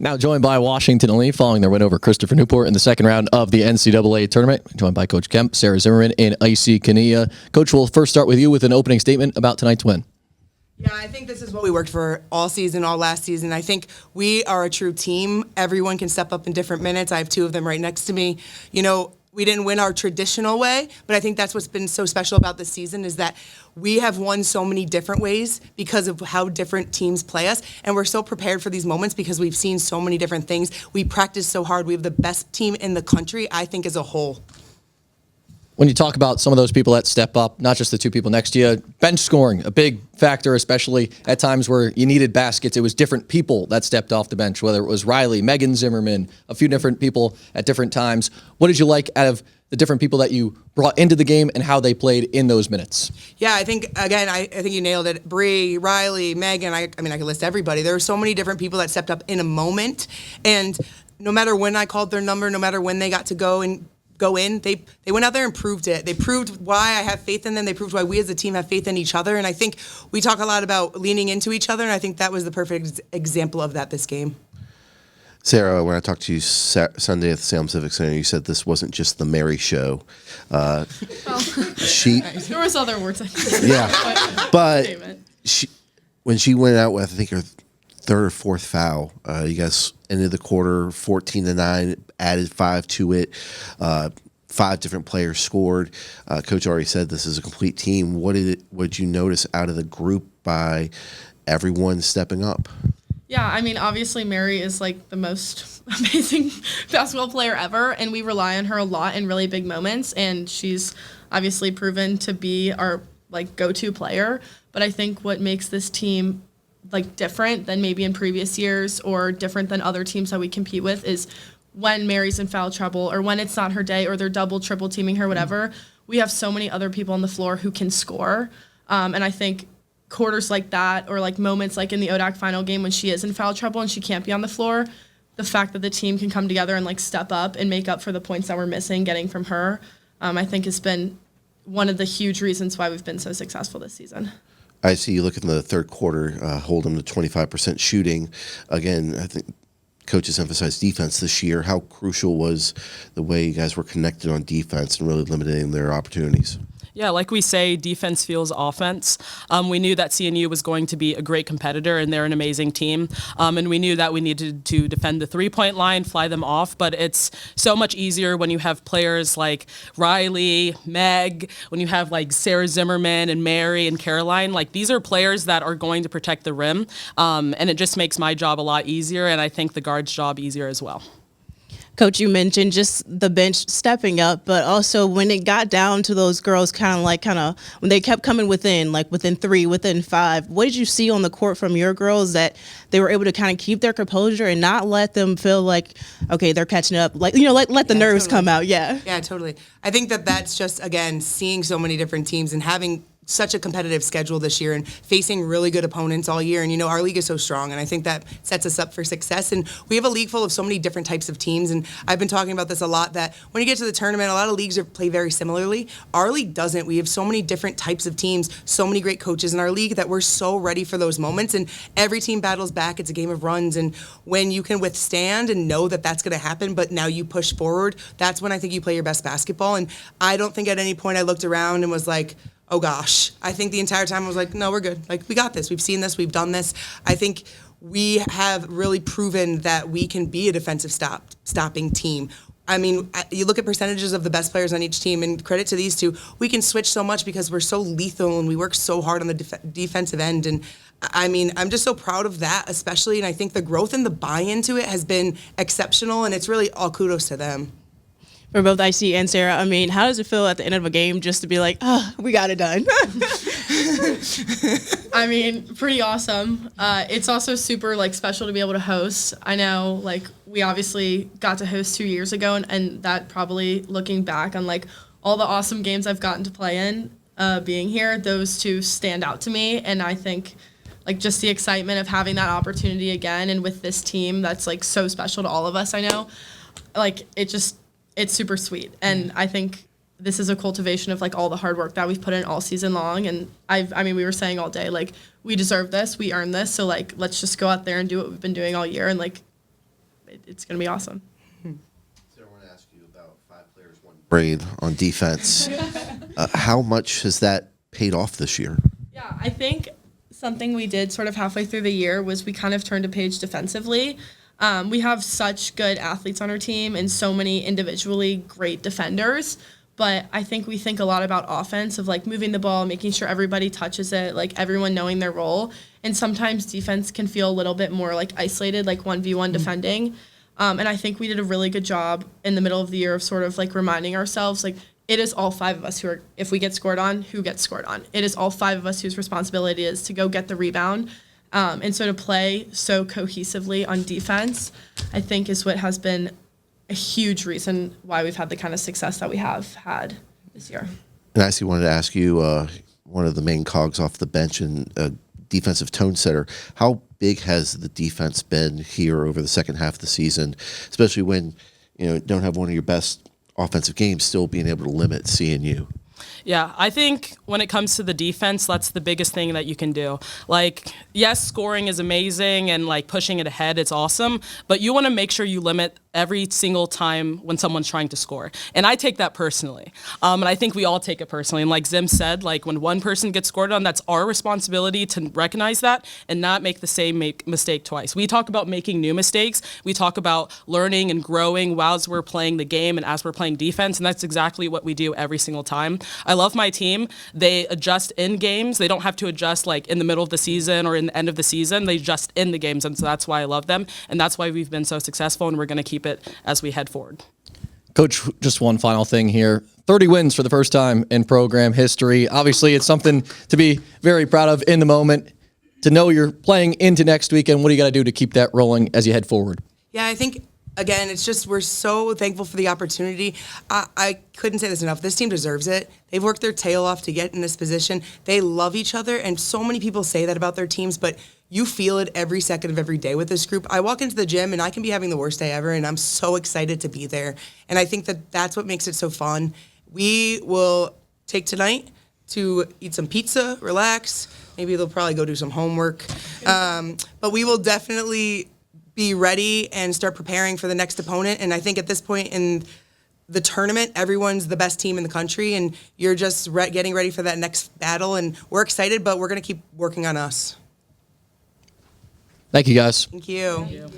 Now joined by Washington Lee following their win over Christopher Newport in the second round of the NCAA tournament. Joined by Coach Kemp, Sarah Zimmerman, and icy Keneah. Coach, we'll first start with you with an opening statement about tonight's win. Yeah, I think this is what we worked for all season, all last season. I think we are a true team. Everyone can step up in different minutes. I have two of them right next to me. You know, we didn't win our traditional way, but I think that's what's been so special about this season is that we have won so many different ways because of how different teams play us, and we're so prepared for these moments because we've seen so many different things. We practice so hard. We have the best team in the country, I think, as a whole. When you talk about some of those people that step up, not just the two people next to you, bench scoring, a big factor, especially at times where you needed baskets. It was different people that stepped off the bench, whether it was Riley, Megan Zimmerman, a few different people at different times. What did you like out of the different people that you brought into the game and how they played in those minutes? Yeah, I think, again, I think you nailed it. Bree, Riley, Megan, I mean, I could list everybody. There were so many different people that stepped up in a moment, and no matter when I called their number, no matter when they got to go in, they went out there and proved it. They proved why I have faith in them. They proved why we as a team have faith in each other. And I think we talk a lot about leaning into each other, and I think that was the perfect example of that this game. Sarah, when I talked to you Sunday at the Salem Civic Center, you said this wasn't just the Mary show. There was other words. Yeah, but when she went out with, I think, her third or fourth foul, you guys ended the quarter 14-9, added 5 to it. 5 different players scored. Coach already said this is a complete team. What did you notice out of the group by everyone stepping up? Yeah, I mean, obviously Mary is like the most amazing basketball player ever, and we rely on her a lot in really big moments, and she's obviously proven to be our like go-to player. But I think what makes this team like different than maybe in previous years or different than other teams that we compete with is when Mary's in foul trouble or when it's not her day or they're double, triple teaming her, whatever, we have so many other people on the floor who can score. And I think quarters like that or like moments like in the ODAC final game when she is in foul trouble and she can't be on the floor, the fact that the team can come together and like step up and make up for the points that we're missing getting from her, I think has been one of the huge reasons why we've been so successful this season. I see you look in the third quarter, hold them to 25% shooting. Again, I think coaches emphasized defense this year. How crucial was the way you guys were connected on defense and really limiting their opportunities? Yeah, like we say, defense fuels offense. We knew that CNU was going to be a great competitor, and they're an amazing team. And we knew that we needed to defend the three-point line, fly them off. But it's so much easier when you have players like Riley, Meg, when you have like Sarah Zimmerman and Mary and Caroline. Like these are players that are going to protect the rim, and it just makes my job a lot easier, and I think the guard's job easier as well. Coach, you mentioned just the bench stepping up, but also when it got down to those girls kind of when they kept coming within 3, within 5, what did you see on the court from your girls that they were able to kind of keep their composure and not let them feel like, okay, they're catching up, let the nerves come out? Yeah, totally. I think that's just, again, seeing so many different teams and having such a competitive schedule this year and facing really good opponents all year. And, you know, our league is so strong, and I think that sets us up for success. And we have a league full of so many different types of teams, and I've been talking about this a lot, that when you get to the tournament, a lot of leagues play very similarly. Our league doesn't. We have so many different types of teams, so many great coaches in our league that we're so ready for those moments, and every team battles back. It's a game of runs, and when you can withstand and know that that's going to happen, but now you push forward, that's when I think you play your best basketball. And I don't think at any point I looked around and was like, oh gosh. I think the entire time I was like, no, we're good. Like, we got this. We've seen this. We've done this. I think we have really proven that we can be a defensive stopping team. I mean, you look at percentages of the best players on each team, and credit to these two, we can switch so much because we're so lethal and we work so hard on the defensive end. And I mean, I'm just so proud of that, especially. And I think the growth and the buy-in to it has been exceptional, and it's really all kudos to them. For both IC and Sarah, I mean, how does it feel at the end of a game just to be like, we got it done? I mean, pretty awesome. It's also super special to be able to host. I know we obviously got to host 2 years ago, and that probably looking back on all the awesome games I've gotten to play in, being here, those two stand out to me. And I think just the excitement of having that opportunity again, and with this team that's so special to all of us, I know, it's super sweet. And I think this is a cultivation of all the hard work that we've put in all season long. And I mean, we were saying all day, we deserve this, we earned this. So let's just go out there and do what we've been doing all year and it's going to be awesome. So I want to ask you about 5 players, 1 brain on defense. How much has that paid off this year? Yeah, I think something we did sort of halfway through the year was we kind of turned a page defensively. We have such good athletes on our team and so many individually great defenders. But I think we think a lot about offense of like moving the ball, making sure everybody touches it, like everyone knowing their role. And sometimes defense can feel a little bit more like isolated, like 1v1 defending. And I think we did a really good job in the middle of the year of sort of like reminding ourselves, like, it is all 5 of us who are, if we get scored on, who gets scored on. It is all 5 of us whose responsibility is to go get the rebound. And so to play so cohesively on defense, I think is what has been a huge reason why we've had the kind of success that we have had this year. And I actually wanted to ask you, one of the main cogs off the bench and defensive tone setter, how big has the defense been here over the second half of the season, especially when don't have one of your best offensive games, still being able to limit CNU? Yeah, I think when it comes to the defense, that's the biggest thing that you can do. Like, yes, scoring is amazing and like pushing it ahead, it's awesome, but you want to make sure you limit every single time when someone's trying to score. And I take that personally. And I think we all take it personally. And like Zim said, like when one person gets scored on, that's our responsibility to recognize that and not make the same mistake twice. We talk about making new mistakes. We talk about learning and growing while we're playing the game and as we're playing defense. And that's exactly what we do every single time. I love my team. They adjust in games. They don't have to adjust like in the middle of the season or in the end of the season. They adjust in the games. And so that's why I love them. And that's why we've been so successful. And we're going to keep it as we head forward. Coach, just one final thing here. 30 wins for the first time in program history. Obviously, it's something to be very proud of in the moment. To know you're playing into next weekend, what do you got to do to keep that rolling as you head forward? Yeah, I think, again, it's just we're so thankful for the opportunity. I couldn't say this enough. This team deserves it. They've worked their tail off to get in this position. They love each other, and so many people say that about their teams, but you feel it every second of every day with this group. I walk into the gym, and I can be having the worst day ever, and I'm so excited to be there. And I think that that's what makes it so fun. We will take tonight to eat some pizza, relax. Maybe they'll probably go do some homework. But we will definitely be ready and start preparing for the next opponent. And I think at this point in the tournament, everyone's the best team in the country, and you're just getting ready for that next battle. And we're excited, but we're going to keep working on us. Thank you, guys. Thank you.